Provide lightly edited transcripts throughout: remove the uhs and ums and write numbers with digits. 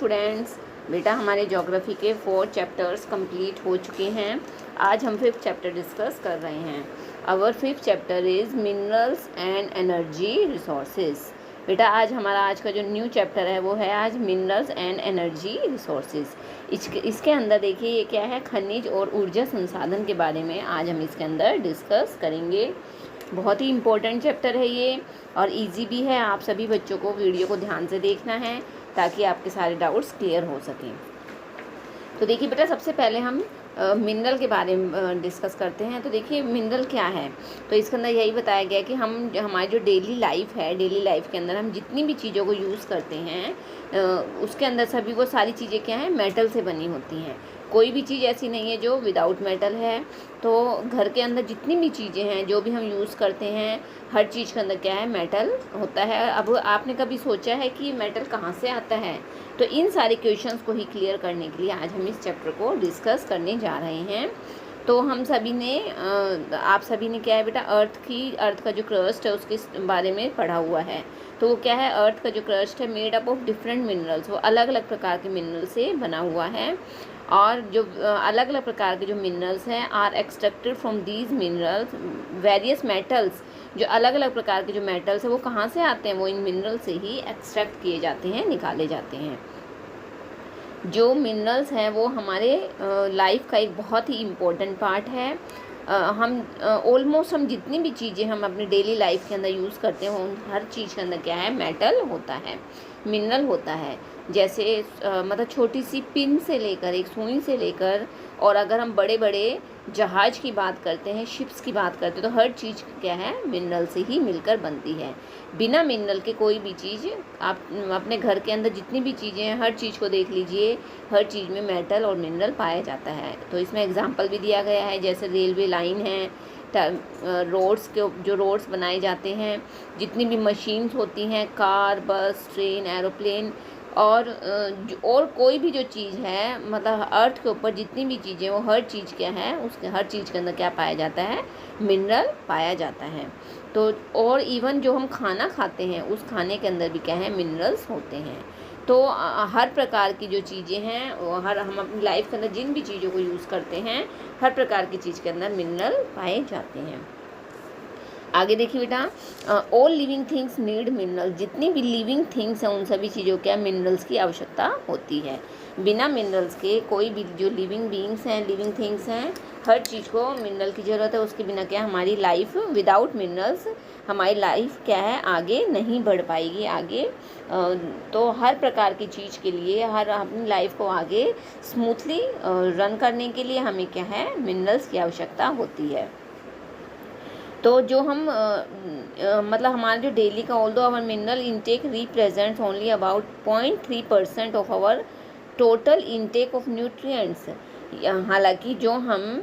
Students, बेटा हमारे geography के 4 चैप्टर्स कंप्लीट हो चुके हैं। आज हम 5th चैप्टर डिस्कस कर रहे हैं। Our 5th chapter is minerals and energy resources. बेटा आज का जो न्यू चैप्टर है वो है आज मिनरल्स एंड एनर्जी रिसोर्सेज। इसके अंदर देखिए ये क्या है, खनिज और ऊर्जा संसाधन के बारे में आज हम इसके अंदर डिस्कस करेंगे। बहुत ही इम्पोर्टेंट चैप्टर है ये और इजी भी है। आप सभी बच्चों को वीडियो को ध्यान से देखना है ताकि आपके सारे डाउट्स क्लियर हो सकें। तो देखिए बेटा, सबसे पहले हम मिनरल के बारे में डिस्कस करते हैं। तो देखिए मिनरल क्या है, तो इसके अंदर यही बताया गया कि हमारी जो डेली लाइफ है, डेली लाइफ के अंदर हम जितनी भी चीज़ों को यूज़ करते हैं उसके अंदर सभी वो सारी चीज़ें क्या हैं, मेटल से बनी होती हैं। कोई भी चीज़ ऐसी नहीं है जो विदाउट मेटल है। तो घर के अंदर जितनी भी चीज़ें हैं जो भी हम यूज़ करते हैं हर चीज़ के अंदर क्या है, मेटल होता है। अब आपने कभी सोचा है कि मेटल कहाँ से आता है? तो इन सारे क्वेश्चंस को ही क्लियर करने के लिए आज हम इस चैप्टर को डिस्कस करने जा रहे हैं। तो हम सभी ने आप सभी ने क्या है बेटा, अर्थ का जो क्रस्ट है उसके बारे में पढ़ा हुआ है। तो वो क्या है, अर्थ का जो क्रस्ट है made up of different minerals, वो अलग अलग प्रकार के मिनरल से बना हुआ है। और जो अलग अलग प्रकार के जो मिनरल्स हैं are extracted from these minerals various metals. जो अलग अलग प्रकार के जो मेटल्स हैं वो कहाँ से आते हैं, वो इन मिनरल से ही एक्सट्रैक्ट किए जाते हैं, निकाले जाते हैं। जो मिनरल्स हैं वो हमारे लाइफ का एक बहुत ही इम्पोर्टेंट पार्ट है। हम ऑलमोस्ट हम जितनी भी चीज़ें हम अपनी डेली लाइफ के अंदर यूज़ करते हैं उन हर चीज़ के अंदर क्या है, मेटल होता है, मिनरल होता है। जैसे मतलब छोटी सी पिन से लेकर, एक सुई से लेकर, और अगर हम बड़े बड़े जहाज़ की बात करते हैं, शिप्स की बात करते हैं, तो हर चीज़ क्या है, मिनरल से ही मिलकर बनती है। बिना मिनरल के कोई भी चीज़, आप अपने घर के अंदर जितनी भी चीज़ें हैं हर चीज़ को देख लीजिए, हर चीज़ में मेटल और मिनरल पाया जाता है। तो इसमें एग्जांपल भी दिया गया है, जैसे रेलवे लाइन है, रोड्स के जो रोड्स बनाए जाते हैं, जितनी भी मशीन्स होती हैं, कार, बस, ट्रेन, एरोप्लेन, और कोई भी जो चीज़ है, मतलब अर्थ के ऊपर जितनी भी चीज़ें, वो हर चीज़ क्या है, उसके हर चीज़ के अंदर क्या पाया जाता है, मिनरल पाया जाता है। तो और इवन जो हम खाना खाते हैं उस खाने के अंदर भी क्या है, मिनरल्स होते हैं। तो हर प्रकार की जो चीज़ें हैं, हम अपनी लाइफ के अंदर जिन भी चीज़ों को यूज़ करते हैं हर प्रकार की चीज़ के अंदर मिनरल पाए जाते हैं। आगे देखिए बेटा, all living things need mineral. जितनी भी लिविंग थिंग्स हैं उन सभी चीज़ों क्या मिनरल्स की आवश्यकता होती है। बिना मिनरल्स के कोई भी जो लिविंग बीइंग्स हैं, लिविंग थिंग्स हैं, हर चीज़ को मिनरल की ज़रूरत है। उसके बिना क्या हमारी लाइफ, विदाउट मिनरल्स हमारी लाइफ क्या है, आगे नहीं बढ़ पाएगी आगे। तो हर प्रकार की चीज़ के लिए, हर अपनी लाइफ को आगे स्मूथली रन करने के लिए हमें क्या है, मिनरल्स की आवश्यकता होती है। तो जो हम मतलब हमारा जो डेली का, although our mineral intake represents only about 0.3% of our total intake of nutrients. हालांकि जो हम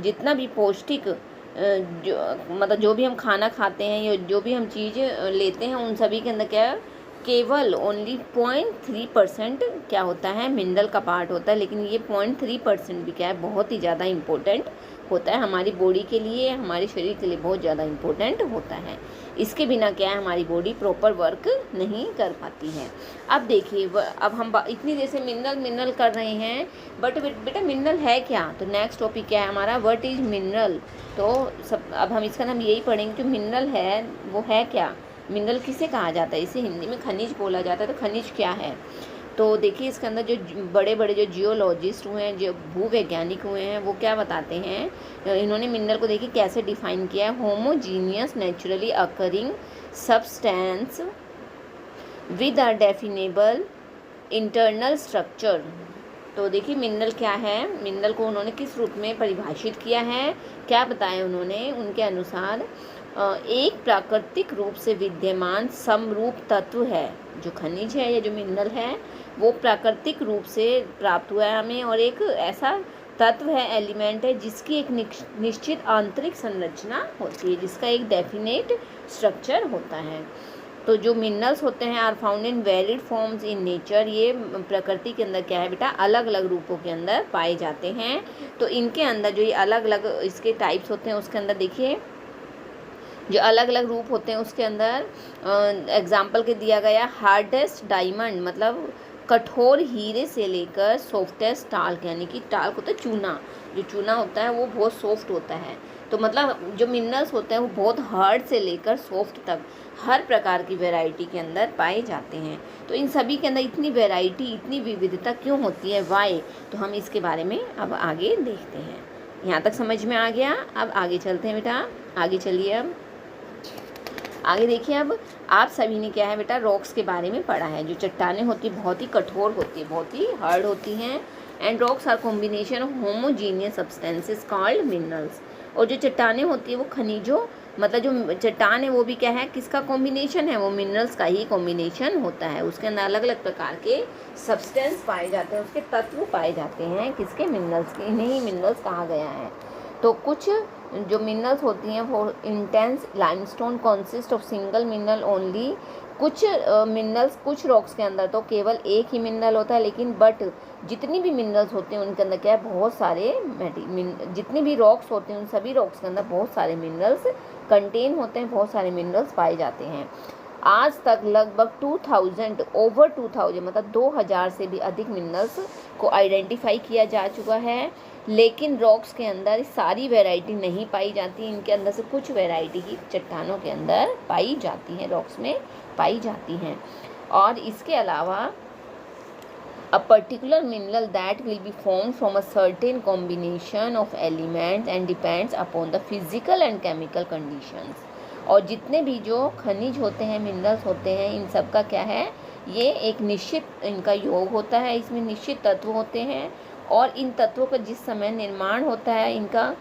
जितना भी पौष्टिक मतलब जो भी हम खाना खाते हैं या जो भी हम चीज़ लेते हैं उन सभी के अंदर क्या है, केवल ओनली 0.3% क्या होता है, मिनरल का पार्ट होता है। लेकिन ये 0.3% भी क्या है, बहुत ही ज़्यादा इम्पोर्टेंट होता है हमारी बॉडी के लिए, हमारे शरीर के लिए बहुत ज़्यादा इम्पोर्टेंट होता है। इसके बिना क्या है, हमारी बॉडी प्रॉपर वर्क नहीं कर पाती है। अब देखिए, अब हम इतनी देर से मिनरल कर रहे हैं, बट बेटा मिनरल है क्या? तो नेक्स्ट टॉपिक क्या है हमारा, व्हाट इज़ मिनरल। तो अब हम इसका नाम यही पढ़ेंगे, जो मिनरल है वो है क्या, मिनरल किसे कहा जाता है। इसे हिंदी में खनिज बोला जाता है। तो खनिज क्या है, तो देखिए इसके अंदर जो बड़े बड़े जो जियोलॉजिस्ट हुए हैं, जो भूवैज्ञानिक हुए हैं, वो क्या बताते हैं, इन्होंने मिनरल को देखिए कैसे डिफाइन किया है, homogeneous naturally occurring substance with a definable internal structure. तो देखिए मिनरल क्या है, मिनरल को उन्होंने किस रूप में परिभाषित किया है, क्या बताया उन्होंने, उनके अनुसार एक प्राकृतिक रूप से विद्यमान समरूप तत्व है। जो खनिज है या जो मिनरल है वो प्राकृतिक रूप से प्राप्त हुआ है हमें, और एक ऐसा तत्व है, एलिमेंट है, जिसकी एक निश्चित आंतरिक संरचना होती है, जिसका एक डेफिनेट स्ट्रक्चर होता है। तो जो मिनरल्स होते हैं are found in varied forms in nature. ये प्रकृति के अंदर क्या है बेटा, अलग अलग रूपों के अंदर पाए जाते हैं। तो इनके अंदर जो ये अलग अलग इसके टाइप्स होते हैं उसके अंदर देखिए जो अलग अलग रूप होते हैं उसके अंदर एग्जाम्पल के दिया गया हार्डेस्ट डायमंड, मतलब कठोर हीरे से लेकर सॉफ्टेस्ट टाल्क, यानी कि टाल्क होता है चूना, जो चूना होता है वो बहुत सॉफ्ट होता है। तो मतलब जो मिनरल्स होते हैं वो बहुत हार्ड से लेकर सॉफ्ट तक हर प्रकार की वैरायटी के अंदर पाए जाते हैं। तो इन सभी के अंदर इतनी वैरायटी, इतनी विविधता क्यों होती है, वाई? तो हम इसके बारे में अब आगे देखते हैं। यहाँ तक समझ में आ गया? अब आगे चलते हैं बेटा, आगे चलिए। अब आगे देखिए, अब आप सभी ने क्या है बेटा, रॉक्स के बारे में पढ़ा है। जो चट्टानें होती है बहुत ही कठोर होती है, बहुत ही हार्ड होती हैं। And rocks are combination of homogeneous substances called minerals. और जो चट्टानें होती है वो खनिजों, मतलब जो चट्टान है वो भी क्या है, किसका कॉम्बिनेशन है, वो मिनरल्स का ही कॉम्बिनेशन होता है। उसके अंदर अलग अलग प्रकार के सब्सटेंस पाए जाते हैं, उसके तत्व पाए जाते हैं, किसके, मिनरल्स के। इन्हें ही मिनरल्स कहा गया है। तो कुछ जो मिनरल्स होती हैं वो intense limestone consist of single mineral only. कुछ मिनरल्स, कुछ रॉक्स के अंदर तो केवल एक ही मिनरल होता है, लेकिन बट जितनी भी मिनरल्स होते हैं उनके अंदर क्या है, बहुत सारे जितनी भी रॉक्स होते हैं उन सभी रॉक्स के अंदर बहुत सारे मिनरल्स कंटेन होते हैं, बहुत सारे मिनरल्स पाए जाते हैं। आज तक लगभग 2000 मतलब 2000 से भी अधिक मिनरल्स को आइडेंटिफाई किया जा चुका है। लेकिन रॉक्स के अंदर सारी वैरायटी नहीं पाई जाती, इनके अंदर से कुछ वैरायटी ही चट्टानों के अंदर पाई जाती हैं, रॉक्स में पाई जाती हैं। और इसके अलावा a particular mineral that will be formed from a certain combination of elements and depends upon the physical and chemical conditions। और जितने भी जो खनिज होते हैं, मिनरल्स होते हैं, इन सब का क्या है, ये एक निश्चित इनका योग होता है, इसमें निश्चित तत्व होते हैं। और इन तत्वों का जिस समय निर्माण होता है, इनका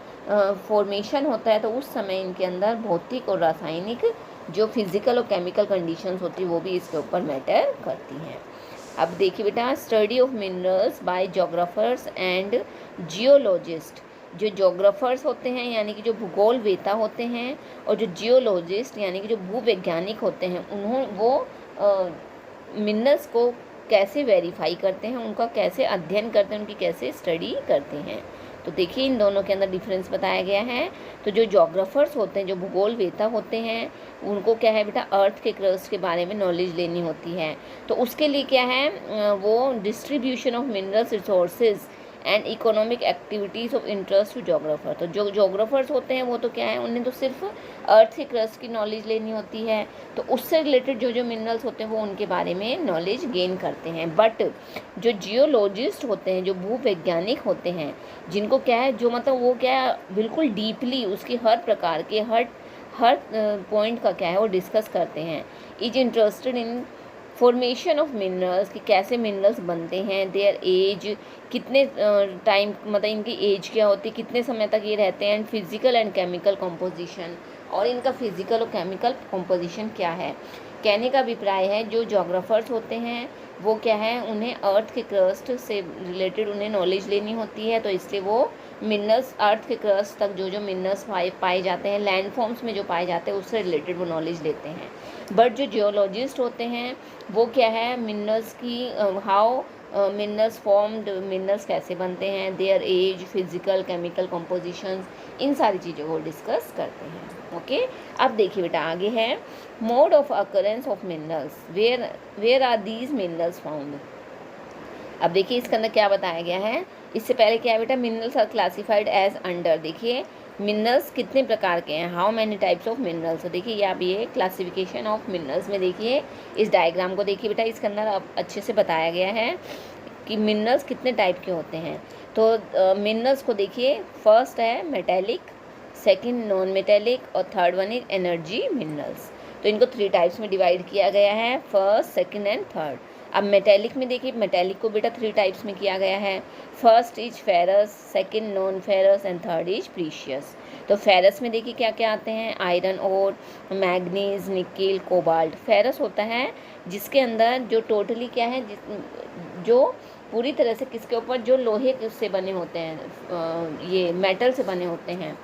फॉर्मेशन होता है, तो उस समय इनके अंदर भौतिक और रासायनिक जो फिज़िकल और केमिकल कंडीशंस होती है वो भी इसके ऊपर मैटर करती हैं। अब देखिए बेटा, study of minerals by geographers and geologist. जो जोग्राफर्स होते हैं यानी कि जो भूगोल वेता होते हैं, और जो जियोलॉजिस्ट यानी कि जो भूवैज्ञानिक होते हैं, वो मिनरल्स को कैसे वेरीफाई करते हैं, उनका कैसे अध्ययन करते हैं, उनकी कैसे स्टडी करते हैं। तो देखिए इन दोनों के अंदर डिफरेंस बताया गया है। तो जो जोग्राफर्स होते हैं, जो भूगोल वेता होते हैं, उनको क्या है बेटा, अर्थ के क्रस्ट के बारे में नॉलेज लेनी होती है। तो उसके लिए क्या है, वो distribution of minerals resources and economic activities of interest to geographer. तो जो जोग्राफर्स होते हैं वो तो क्या है, उन्हें तो सिर्फ अर्थ के क्रस्ट की नॉलेज लेनी होती है, तो उससे रिलेटेड जो जो मिनरल्स होते हैं वो उनके बारे में नॉलेज गेन करते हैं। बट जो जियोलॉजिस्ट होते हैं, जो भूवैज्ञानिक होते हैं, जिनको क्या है, जो मतलब वो क्या है, बिल्कुल डीपली उसकी हर प्रकार के हर पॉइंट का क्या है वो डिस्कस करते हैं। Is interested in formation of minerals, कि कैसे मिनरल्स बनते हैं, देयर एज, कितने टाइम, मतलब इनकी एज क्या होती है, कितने समय तक ये रहते हैं, and physical and chemical composition, और इनका फिजिकल और केमिकल कंपोजिशन क्या है। कहने का अभिप्राय है जो जोग्राफर्स होते हैं वो क्या है, उन्हें अर्थ के क्रस्ट से रिलेटेड उन्हें नॉलेज लेनी होती है, तो इसलिए वो मिनरल्स, अर्थ के क्रस्ट तक जो जो मिनरल्स पाए जाते हैं, लैंड फॉर्म्स में जो पाए जाते हैं, उससे रिलेटेड वो नॉलेज लेते हैं। बट जो जियोलॉजिस्ट होते हैं वो क्या है, मिनरल्स की हाउ मिनरल्स फॉर्म्ड, मिनरल्स कैसे बनते हैं, their age, physical chemical compositions, इन सारी चीज़ों को डिस्कस करते हैं। ओके, अब देखिए बेटा आगे है, mode of occurrence of minerals, where are these minerals found. अब देखिए इसके अंदर क्या बताया गया है। इससे पहले क्या है बेटा, minerals are classified as under. देखिए मिनरल्स कितने प्रकार के हैं, how many types of minerals. तो देखिए ये आप ये क्लासिफिकेशन ऑफ मिनरल्स में देखिए, इस डायग्राम को देखिए बेटा, इसके अंदर अब अच्छे से बताया गया है कि मिनरल्स कितने टाइप के होते हैं। तो मिनरल्स को देखिए, फर्स्ट है मेटेलिक, सेकंड नॉन मेटेलिक, और third one is energy minerals. तो इनको 3 टाइप्स में डिवाइड किया गया है, फर्स्ट, सेकंड एंड थर्ड। अब मेटेलिक में देखिए, मेटेलिक को बेटा 3 टाइप्स में किया गया है, first is ferrous, second non ferrous, and third is precious. तो फेरस में देखिए क्या क्या आते हैं, आयरन और मैग्नीज, निकेल, कोबाल्ट। फेरस होता है जिसके अंदर जो टोटली क्या है, जो पूरी तरह से किसके ऊपर, जो लोहे से बने होते हैं, ये मेटल से बने होते हैं,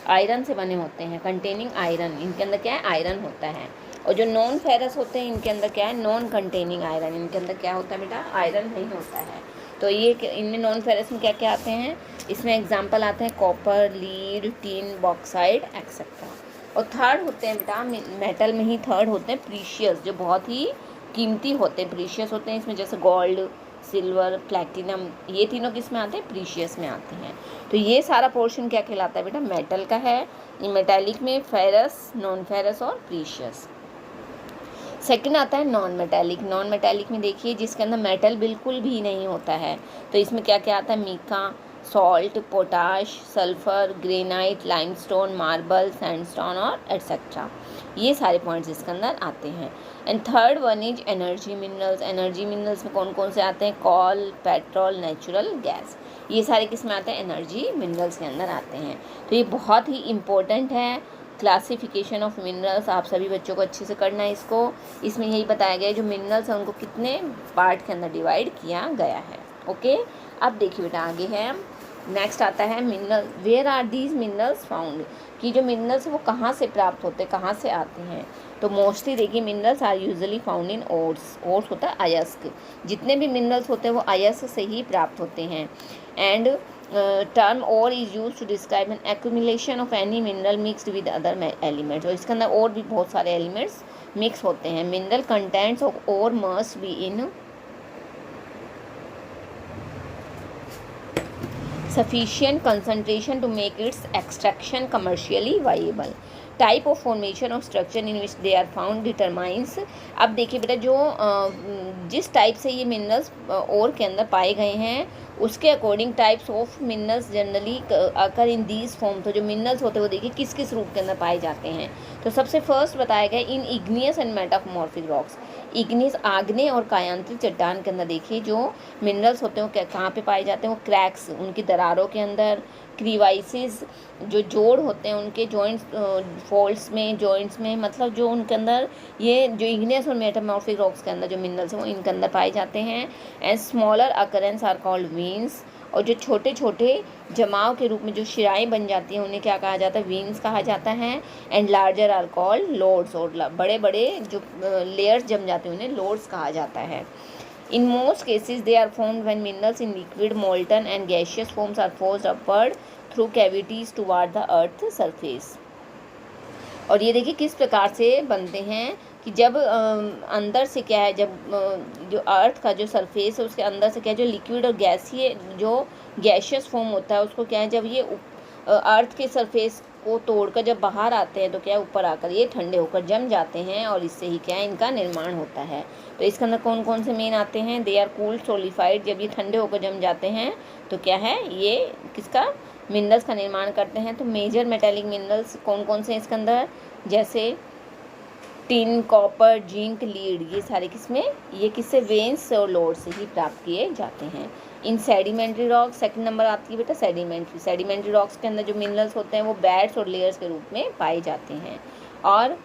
आयरन से बने होते हैं, कंटेनिंग आयरन, इनके अंदर क्या है, आयरन होता है। और जो नॉन फेरस होते हैं इनके अंदर क्या है, नॉन कंटेनिंग आयरन, इनके अंदर क्या होता है बेटा, आयरन नहीं होता है। तो ये इनमें नॉन फेरस में क्या क्या आते हैं, इसमें एग्जांपल आते हैं copper, lead, tin, bauxite etcetera. और थर्ड होते हैं बेटा, मेटल में ही थर्ड होते हैं प्रीशियस, जो बहुत ही कीमती होते हैं, प्रीशियस होते हैं। इसमें जैसे गोल्ड, सिल्वर, प्लैटिनम, ये तीनों किस में आते हैं? प्रीशियस में आते हैं। तो ये सारा पोर्शन क्या कहलाता है बेटा? मेटल का है। मेटालिक में फेरस, नॉन फेरस और प्रीशियस। सेकंड आता है नॉन मेटालिक। नॉन मेटालिक में देखिए जिसके अंदर मेटल बिल्कुल भी नहीं होता है, तो इसमें क्या क्या आता है? Mica, salt, potash, sulphur, granite, limestone, marble, sandstone और एटसेट्रा। ये सारे पॉइंट्स इसके अंदर आते हैं। And third one is energy minerals. Energy minerals में कौन कौन से आते हैं? Coal, petrol, natural gas. ये सारे किस में आते हैं? एनर्जी मिनरल्स के अंदर आते हैं। तो ये बहुत ही इम्पोर्टेंट है। क्लासिफिकेशन ऑफ मिनरल्स आप सभी बच्चों को अच्छे से करना है इसको। इसमें यही बताया गया है जो मिनरल्स हैं उनको कितने पार्ट के अंदर डिवाइड किया गया है। ओके, अब देखिए बेटा आगे है, नेक्स्ट आता है mineral. Where are these minerals found, कि जो मिनरल्स वो कहाँ से प्राप्त होते हैं, कहाँ से आते हैं? तो मोस्टली देखिए minerals are usually found in ores. Ores होता है अयस्क। जितने भी मिनरल्स होते हैं वो अयस्क से ही प्राप्त होते हैं। And term ore is use to describe an accumulation of any mineral mixed with other elements. और इसके अंदर और भी बहुत सारे एलिमेंट्स मिक्स होते हैं। Mineral contents of ore must be in sufficient concentration to make its extraction commercially viable. Type of formation of structure in which they are found determines. अब देखिए बेटा जो जिस टाइप से ये मिनरल्स ओर के अंदर पाए गए हैं उसके according types of minerals generally occur in these form. तो जो मिनरल्स होते हैं वो देखिए किस किस रूप के अंदर पाए जाते हैं। तो सबसे फर्स्ट बताया गया in igneous and metamorphic rocks. Igneous आग्नेय और कायांत्रिक चट्टान के अंदर देखिए जो मिनरल्स होते हैं वो कहाँ पे पाए जाते हैं? वो क्रैक्स, उनकी दरारों के अंदर। क्रीवाइसिस, जो जोड़ होते हैं उनके जॉइंट्स, फोल्ड्स में, जॉइंट्स में, मतलब जो उनके अंदर ये जो इग्नियस और मेटामॉर्फिक रॉक्स के अंदर जो मिनरल्स हैं वो इनके अंदर पाए जाते हैं। And smaller occurrence are called veins. और जो छोटे छोटे जमाव के रूप में जो शिराएँ बन जाती हैं उन्हें क्या कहा जाता है? वीन्स कहा जाता है। And larger are called lodes. और बड़े बड़े जो लेयर्स जम जाते हैं उन्हें लोड्स कहा जाता है। In most cases, they are formed when minerals in liquid, molten and gaseous forms are forced upward through cavities toward the earth surface. और ये देखिए किस प्रकार से बनते हैं कि जब अंदर से क्या है, जब जो अर्थ का जो सरफेस है उसके अंदर से क्या है, जो लिक्विड और गैसीय जो गैशियस फॉर्म होता है उसको क्या है, जब ये अर्थ के सरफेस को तोड़कर जब बाहर आते हैं तो क्या ऊपर आकर ये ठंडे होकर जम जाते हैं और इससे ही क्या है इनका निर्माण होता है। तो इसके अंदर कौन कौन से मेन आते हैं? They are cooled solidified. जब ये ठंडे होकर जम जाते हैं तो क्या है ये किसका मिनरल्स का निर्माण करते हैं। तो मेजर मेटेलिक मिनरल्स कौन कौन से हैं इसके अंदर? जैसे टिन, कॉपर, जिंक, लीड, ये सारे किसमें, ये किससे? वेन्स और लोड से ही प्राप्त किए जाते हैं। इन सेडिमेंट्री रॉक्स सेकंड नंबर आती है बेटा सेडिमेंट्री। सेडिमेंट्री रॉक्स के अंदर जो मिनरल्स होते हैं वो बेड्स और लेयर्स के रूप में पाए जाते हैं और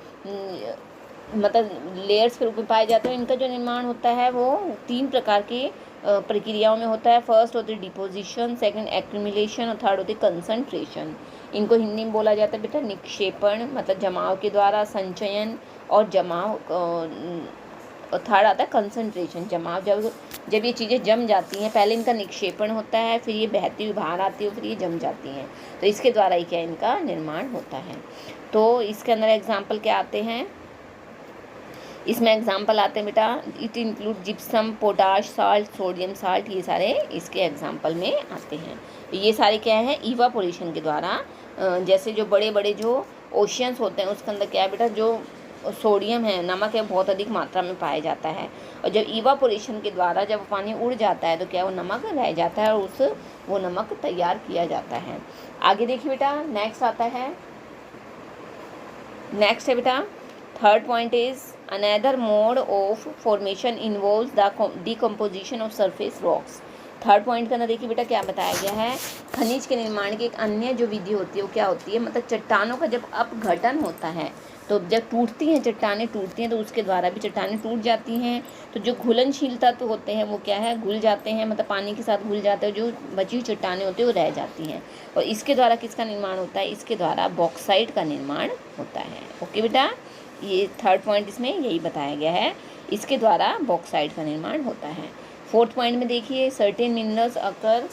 मतलब लेयर्स के रूप में पाए जाते हैं। इनका जो निर्माण होता है वो 3 प्रकार की प्रक्रियाओं में होता है। फर्स्ट होती है डिपोजिशन, सेकंड एक्यूमुलेशन और थर्ड होती है कंसंट्रेशन। इनको हिंदी में बोला जाता है बेटा निक्षेपण, मतलब जमाव के द्वारा, संचयन और जमाव। थर्ड आता है कंसंट्रेशन, जमाव। जब ये चीज़ें जम जाती हैं, पहले इनका निक्षेपण होता है, फिर ये बहती हुई बाहर आती है, फिर ये जम जाती हैं, तो इसके द्वारा ही क्या इनका निर्माण होता है। तो इसके अंदर एग्जाम्पल क्या आते हैं? इसमें एग्जाम्पल आते हैं बेटा it include gypsum, potash salt, sodium salt, ये सारे इसके एग्जाम्पल में आते हैं। ये सारे क्या है? इवापोरेशन के द्वारा, जैसे जो बड़े बड़े जो ओशियंस होते हैं उसके अंदर क्या है बेटा, जो सोडियम है, नमक है, बहुत अधिक मात्रा में पाया जाता है। और जब इवापोरेशन के द्वारा जब पानी उड़ जाता है तो क्या वो नमक रह जाता है और वो नमक तैयार किया जाता है। आगे देखिए बेटा नेक्स्ट आता है, नेक्स्ट है बेटा third point is another mode of formation involves the decomposition of surface rocks. Third point के अंदर देखिए बेटा क्या बताया गया है, खनिज के निर्माण की एक अन्य जो विधि होती है वो क्या होती है, मतलब चट्टानों का जब अपघटन होता है तो जब टूटती हैं चट्टानें टूटती हैं तो उसके द्वारा भी चट्टानें टूट जाती हैं। तो जो घुलनशील तत्व होते हैं वो क्या है, घुल जाते हैं, मतलब पानी के साथ घुल जाते हैं, जो बची हुई चट्टानें होती हैं वो रह जाती हैं। और इसके द्वारा किसका निर्माण होता है? इसके द्वारा बॉक्साइट का निर्माण होता है। ओके बेटा, ये थर्ड पॉइंट इसमें यही बताया गया है, इसके द्वारा बॉक्साइट का निर्माण होता है। फोर्थ पॉइंट में देखिए certain minerals occur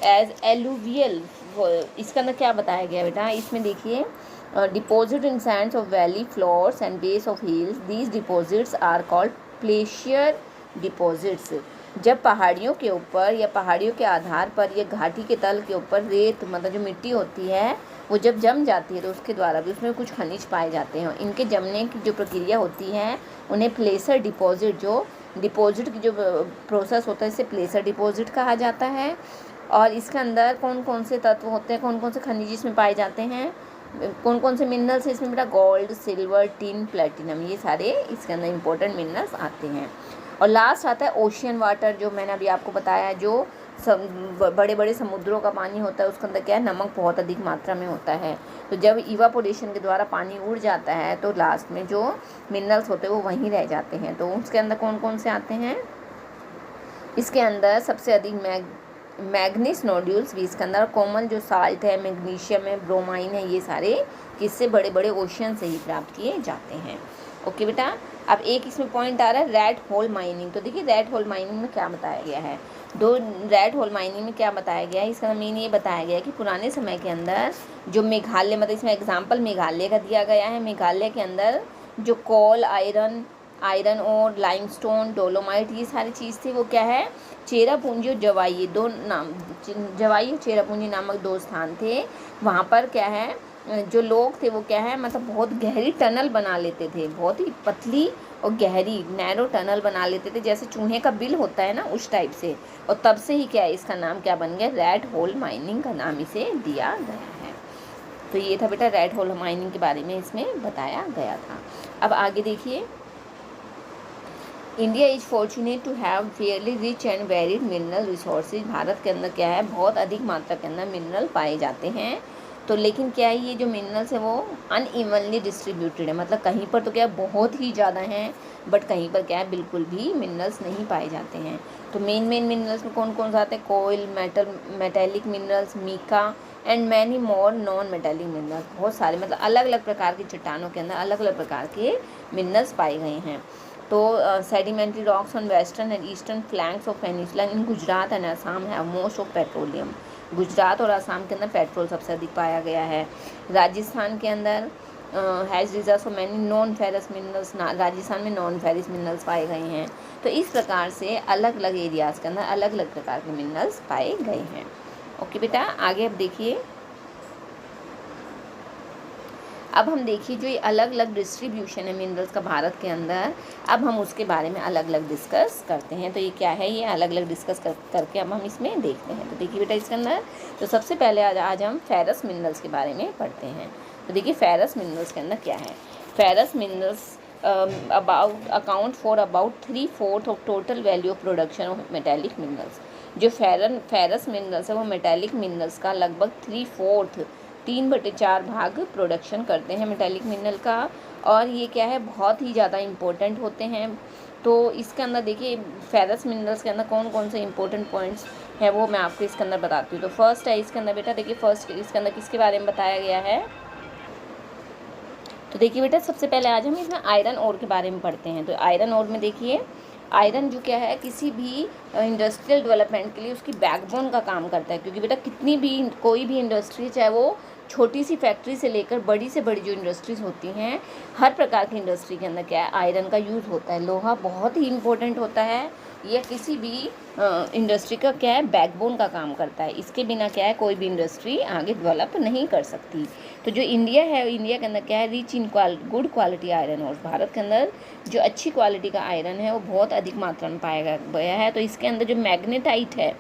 as alluvial. इसके अंदर क्या बताया गया बेटा, इसमें देखिए deposit in sands of valley floors and base of hills, these deposits are called glacier deposits. जब पहाड़ियों के ऊपर या पहाड़ियों के आधार पर या घाटी के तल के ऊपर रेत मतलब जो मिट्टी होती है वो जब जम जाती है तो उसके द्वारा भी उसमें कुछ खनिज पाए जाते हैं। इनके जमने की जो प्रक्रिया होती है उन्हें प्लेसर डिपॉजिट, जो डिपॉजिट की जो प्रोसेस होता है इसे प्लेसर डिपॉजिट कहा जाता है। और इसके अंदर कौन कौन से तत्व होते हैं, कौन कौन से खनिज इसमें पाए जाते हैं, कौन कौन से मिनरल्स हैं इसमें बेटा? गोल्ड, सिल्वर, टिन, प्लेटिनम, ये सारे इसके अंदर इंपॉर्टेंट मिनरल्स आते हैं। और लास्ट आता है ओशियन वाटर, जो मैंने अभी आपको बताया, जो बड़े बड़े समुद्रों का पानी होता है उसके अंदर क्या है, नमक बहुत अधिक मात्रा में होता है। तो जब इवापोरेशन के द्वारा पानी उड़ जाता है तो लास्ट में जो मिनरल्स होते हैं वो वहीं रह जाते हैं। तो उसके अंदर कौन कौन से आते हैं? इसके अंदर सबसे अधिक मैग्नीज नोड्यूल्स भी इसके अंदर, कॉमन जो साल्ट है, मैग्नीशियम है, ब्रोमाइन है, ये सारे किससे? बड़े बड़े ओशियन से ही प्राप्त किए जाते हैं। ओके बेटा, अब एक इसमें पॉइंट आ रहा है रेड होल माइनिंग। तो देखिए रेड होल माइनिंग में क्या बताया गया है, रेड होल माइनिंग में क्या बताया गया है, इसका मेन ये बताया गया है कि पुराने समय के अंदर जो मेघालय, मतलब इसमें एग्जाम्पल मेघालय का दिया गया है, मेघालय के अंदर जो कोल, आयरन और लाइमस्टोन, डोलोमाइट, ये सारी चीज़ थी, वो क्या है, चेरापूंजी और जवाई, दो नाम, जवाई और चेरापूंजी नामक दो स्थान थे। वहाँ पर क्या है, जो लोग थे वो क्या है, मतलब बहुत गहरी टनल बना लेते थे, बहुत ही पतली और गहरी नैरो टनल बना लेते थे, जैसे चूहे का बिल होता है ना उस टाइप से। और तब से ही क्या है, इसका नाम क्या बन गया, रेड होल माइनिंग का नाम इसे दिया गया है। तो ये था बेटा रेड होल माइनिंग के बारे में इसमें बताया गया था। अब आगे देखिए, India is fortunate to have fairly rich and varied mineral resources. Bharat के अंदर क्या है, बहुत अधिक मात्रा के अंदर मिनरल पाए जाते हैं। तो लेकिन क्या है, ये जो मिनरल्स है वो अनइवनली डिस्ट्रीब्यूटेड है, मतलब कहीं पर तो क्या है बहुत ही ज़्यादा हैं, बट कहीं पर क्या है बिल्कुल भी मिनरल्स नहीं पाए जाते हैं। तो मेन मिनरल्स में कौन कौन से आते हैं? कोयल, metallic minerals, mica and many more non metallic minerals. बहुत सारे मतलब अलग अलग प्रकार की चट्टानों के अंदर अलग अलग प्रकार के मिनरल्स पाए गए हैं। तो sedimentary rocks on western and eastern flanks of peninsula in Gujarat and Assam have most of petroleum. Gujarat और असम के अंदर पेट्रोल सबसे अधिक पाया गया है। राजस्थान के अंदर has reserves of many non ferrous minerals, Rajasthan में नॉन फेरस मिनरल्स पाए गए हैं। तो इस प्रकार से अलग अलग एरियाज़ के अंदर अलग अलग प्रकार के मिनरल्स पाए गए हैं। ओके बेटा, आगे अब देखिए, अब हम देखिए जो ये अलग अलग डिस्ट्रीब्यूशन है मिनरल्स का भारत के अंदर, अब हम उसके बारे में अलग अलग डिस्कस करते हैं। तो ये क्या है, ये अलग अलग डिस्कस करके अब हम इसमें देखते हैं। तो देखिए बेटा, इसके अंदर तो सबसे पहले आज हम फेरस मिनरल्स के बारे में पढ़ते हैं। तो देखिए फेरस मिनरल्स के अंदर क्या है, ferrous minerals account for about 3/4 of total value of production of metallic minerals. जो फेरस मिनरल्स है वो मेटेलिक मिनरल्स का लगभग 3/4 भाग प्रोडक्शन करते हैं मेटेलिक मिनरल का। और ये क्या है, बहुत ही ज़्यादा इम्पोर्टेंट होते हैं। तो इसके अंदर देखिए फेरस मिनरल्स के अंदर कौन कौन से इंपॉर्टेंट पॉइंट्स है वो मैं आपको इसके अंदर बताती हूँ। तो फर्स्ट है इसके अंदर बेटा, देखिए फर्स्ट इसके अंदर किसके बारे में बताया गया है। तो देखिए बेटा, सबसे पहले आज हम इसमें आयरन ओर के बारे में पढ़ते हैं। तो आयरन ओर में देखिए, आयरन जो क्या है, किसी भी इंडस्ट्रियल डेवलपमेंट के लिए उसकी बैकबोन का काम करता है। क्योंकि बेटा कितनी भी कोई भी इंडस्ट्री, चाहे वो छोटी सी फैक्ट्री से लेकर बड़ी से बड़ी जो इंडस्ट्रीज़ होती हैं, हर प्रकार की इंडस्ट्री के अंदर क्या है, आयरन का यूज़ होता है। लोहा बहुत ही इम्पोर्टेंट होता है, यह किसी भी इंडस्ट्री का क्या है, बैकबोन का काम करता है। इसके बिना क्या है, कोई भी इंडस्ट्री आगे डेवलप नहीं कर सकती। तो जो इंडिया है, इंडिया के अंदर क्या है, rich in good quality iron. और भारत के अंदर जो अच्छी क्वालिटी का आयरन है वो बहुत अधिक मात्रा में पाया गया है। तो इसके अंदर जो मैग्नेटाइट है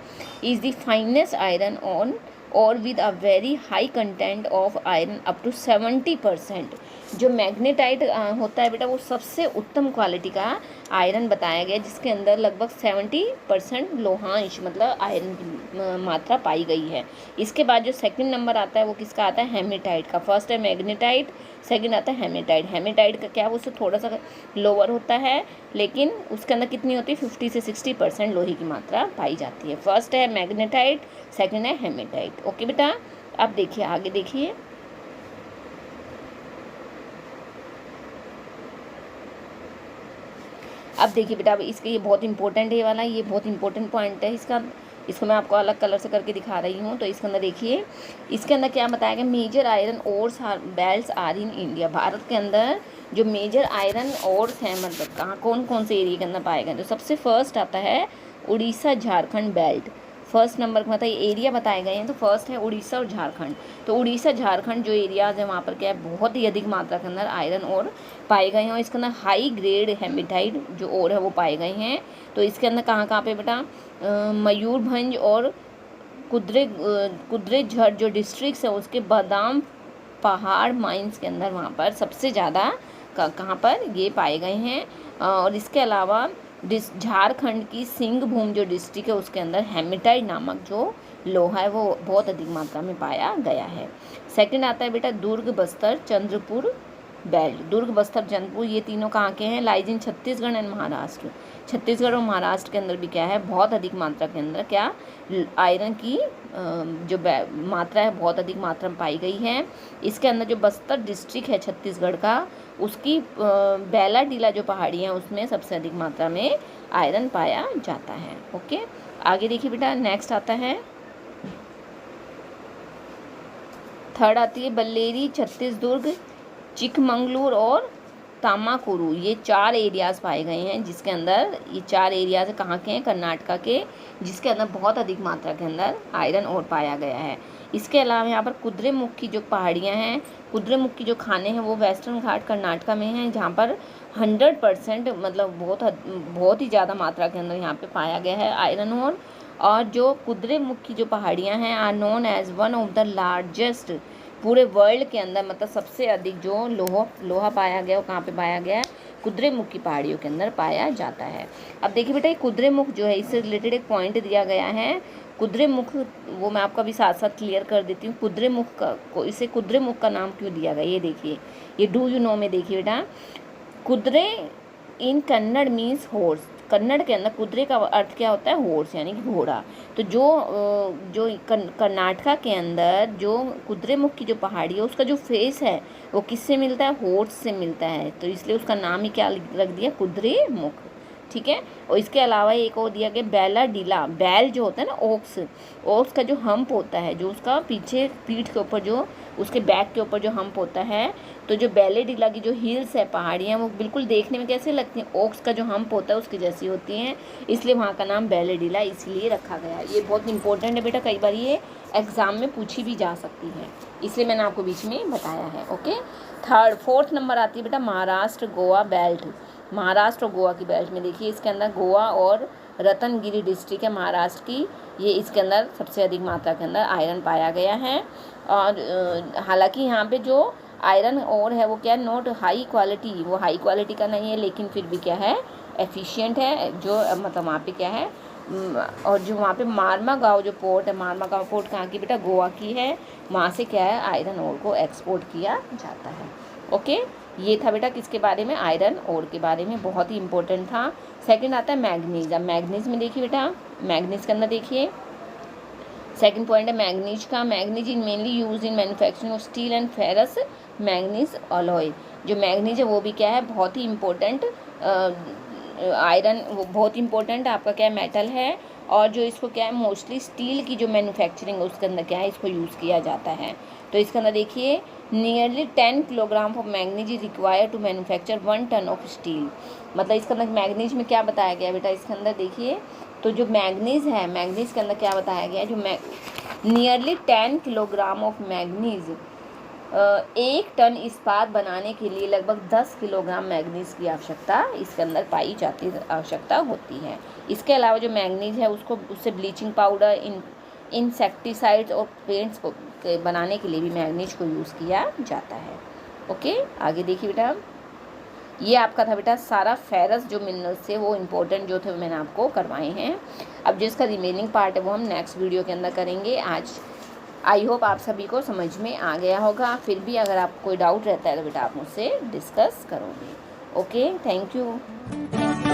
is the finest iron ore और with a very high content of iron up to 70%। जो मैग्नेटाइट होता है बेटा, वो सबसे उत्तम क्वालिटी का आयरन बताया गया, जिसके अंदर लगभग 70% लोहांश मतलब आयरन की मात्रा पाई गई है। इसके बाद जो सेकंड नंबर आता है वो किसका आता है, हेमेटाइट का। फर्स्ट है मैग्नेटाइट, सेकंड आता है हेमेटाइट। हेमेटाइट का क्या है, उससे थोड़ा सा लोअर होता है, लेकिन उसके अंदर कितनी होती है, 50 से 60% लोहे की मात्रा पाई जाती है। फर्स्ट है मैग्नेटाइट, सेकंड है हेमेटाइट। ओके बेटा, अब देखिए आगे देखिए, अब देखिए बेटा, अब इसके ये बहुत इंपॉर्टेंट है, ये वाला ये बहुत इंपॉर्टेंट पॉइंट है इसका। इसको मैं आपको अलग कलर से करके दिखा रही हूँ। तो इसके अंदर देखिए, इसके अंदर क्या बताया गया, major iron ores belts are in India. Bharat के अंदर जो मेजर आयरन ओर्स हैं, मतलब कहाँ कौन कौन से एरिया के अंदर पाए गए, तो सबसे फर्स्ट आता है Orissa Jharkhand belt. First number का मतलब एरिया बताए गए हैं, तो फर्स्ट है उड़ीसा और झारखंड। तो उड़ीसा झारखंड जो एरियाज है वहाँ पर क्या है, बहुत ही अधिक मात्रा के अंदर आयरन और पाए गए हैं, और इसके अंदर हाई ग्रेड हेमेटाइट जो और है वो पाए गए हैं। तो इसके अंदर कहाँ पे बेटा, मयूरभंज और कुद्रेझर जो डिस्ट्रिक्ट्स है उसके बादाम पहाड़ माइंस के अंदर वहाँ पर सबसे ज़्यादा कहाँ पर ये पाए गए हैं। और इसके अलावा झारखंड की सिंहभूम जो डिस्ट्रिक्ट है उसके अंदर हेमेटाइट नामक जो लोहा है वो बहुत अधिक मात्रा में पाया गया है। सेकंड आता है बेटा दुर्ग, बस्तर, चंद्रपुर बेल्ट। दुर्ग, बस्तर, चंद्रपुर ये तीनों कहाँ के हैं, lies in Chhattisgarh and Maharashtra. Chhattisgarh और महाराष्ट्र के अंदर भी क्या है, बहुत अधिक मात्रा के अंदर क्या आयरन की जो मात्रा है बहुत अधिक मात्रा में पाई गई है। इसके अंदर जो बस्तर डिस्ट्रिक्ट है छत्तीसगढ़ का, उसकी बैलाडीला जो पहाड़ी है उसमें सबसे अधिक मात्रा में आयरन पाया जाता है। ओके, आगे देखिए बेटा, नेक्स्ट आता है थर्ड आती है बल्लेरी, छत्तीसगढ़, चिकमंगलूर और तामाकुरू। ये 4 एरियाज़ पाए गए हैं, जिसके अंदर ये 4 एरियाज़ कहाँ के हैं, कर्नाटका के, जिसके अंदर बहुत अधिक मात्रा के अंदर आयरन और पाया गया है। इसके अलावा यहाँ पर कुद्रेमुख की जो पहाड़ियाँ हैं, कुद्रेमुख की जो खाने हैं वो वेस्टर्न घाट कर्नाटका में हैं, जहाँ पर 100% मतलब बहुत ही ज़्यादा मात्रा के अंदर यहाँ पे पाया गया है आयरन और जो कुद्रेमुख की जो पहाड़ियाँ हैं are known as one of the largest पूरे वर्ल्ड के अंदर, मतलब सबसे अधिक जो लोहा पाया गया वो कहाँ पे पाया गया है, कुद्रेमुख की पहाड़ियों के अंदर पाया जाता है। अब देखिए बेटा, ये कुद्रेमुख जो है इससे रिलेटेड एक पॉइंट दिया गया है। कुद्रेमुख वो मैं आपको अभी साथ साथ क्लियर कर देती हूँ। कुद्रेमुख का इसे कुद्रेमुख का नाम क्यों दिया गया, ये देखिए, ये डू यू नो में देखिए बेटा, कुद्रे इन कन्नड़ मीन्स हॉर्स। कन्नड़ के अंदर कुद्रे का अर्थ क्या होता है, हॉर्स यानी कि घोड़ा। तो जो कर्नाटका के अंदर जो कुद्रेमुख की जो पहाड़ी है उसका जो फेस है वो किससे मिलता है, हॉर्स से मिलता है, तो इसलिए उसका नाम ही क्या रख दिया, कुद्रेमुख। ठीक है, और इसके अलावा एक और दिया गया बैलाडीला। बैल जो होता है ना, ओक्स का जो हम्प होता है, जो उसका पीछे पीठ के ऊपर जो उसके बैक के ऊपर जो हम्प होता है, तो जो बैलेडीला की जो हिल्स है, पहाड़ियाँ, वो बिल्कुल देखने में कैसे लगती हैं, ओक्स का जो हम्प होता है उसकी जैसी होती हैं, इसलिए वहाँ का नाम बैलेडीला इसलिए रखा गया है। ये बहुत इंपॉर्टेंट है बेटा, कई बार ये एग्ज़ाम में पूछी भी जा सकती है, इसलिए मैंने आपको बीच में बताया है। ओके, फोर्थ नंबर आती है बेटा महाराष्ट्र गोवा बेल्ट। महाराष्ट्र और गोवा की बेल्ट में देखिए, इसके अंदर गोवा और रत्नगिरी डिस्ट्रिक्ट है महाराष्ट्र की, ये इसके अंदर सबसे अधिक मात्रा के अंदर आयरन पाया गया है। और हालांकि यहाँ पे जो आयरन और है वो क्या है, नॉट हाई क्वालिटी, वो हाई क्वालिटी का नहीं है, लेकिन फिर भी क्या है, एफिशिएंट है, जो मतलब वहाँ पे क्या है। और जो वहाँ पे मारमा गाँव जो पोर्ट है, मारमा गाँव पोर्ट कहाँ की बेटा, गोवा की है, वहाँ से क्या है आयरन ओर को एक्सपोर्ट किया जाता है। ओके, ये था बेटा किसके बारे में, आयरन ओर के बारे में, बहुत ही इंपॉर्टेंट था। सेकंड आता है मैग्नीज। अब मैग्नीज में देखिए बेटा, मैग्नीज के अंदर देखिए सेकंड पॉइंट है मैग्नीज का। Manganese is mainly use in manufacturing of steel and ferrous manganese alloy. जो मैग्नीज है वो भी क्या है, बहुत ही इंपॉर्टेंट आयरन, वो बहुत इंपॉर्टेंट आपका क्या मेटल है, और जो इसको क्या है मोस्टली स्टील की जो मैन्युफैक्चरिंग है उसके अंदर क्या है इसको यूज़ किया जाता है। तो इसके अंदर देखिए nearly 10 kilogram of manganese is required to manufacture 1 ton of steel. मतलब इसके अंदर मैग्नीज में क्या बताया गया बेटा, इसके अंदर देखिए, तो जो मैग्नीज है, मैग्नीज के अंदर क्या बताया गया है, जो nearly 10 kilogram of manganese 1 ton इस्पात बनाने के लिए लगभग 10 किलोग्राम मैग्नीज की आवश्यकता इसके अंदर पाई जाती आवश्यकता होती है। इसके अलावा जो मैग्नीज है उससे ब्लीचिंग पाउडर, इंसेक्टिसाइड्स और पेंट्स को बनाने के लिए भी मैग्नीज को यूज़ किया जाता है। ओके, आगे देखिए बेटा, ये आपका था बेटा सारा फेरस जो मिनरल्स थे वो इम्पोर्टेंट जो थे वो मैंने आपको करवाए हैं। अब जो इसका रिमेनिंग पार्ट है वो हम नेक्स्ट वीडियो के अंदर करेंगे। आज आई होप आप सभी को समझ में आ गया होगा, फिर भी अगर आपको कोई डाउट रहता है तो बेटा आप मुझसे डिस्कस करोगे। Okay, thank you.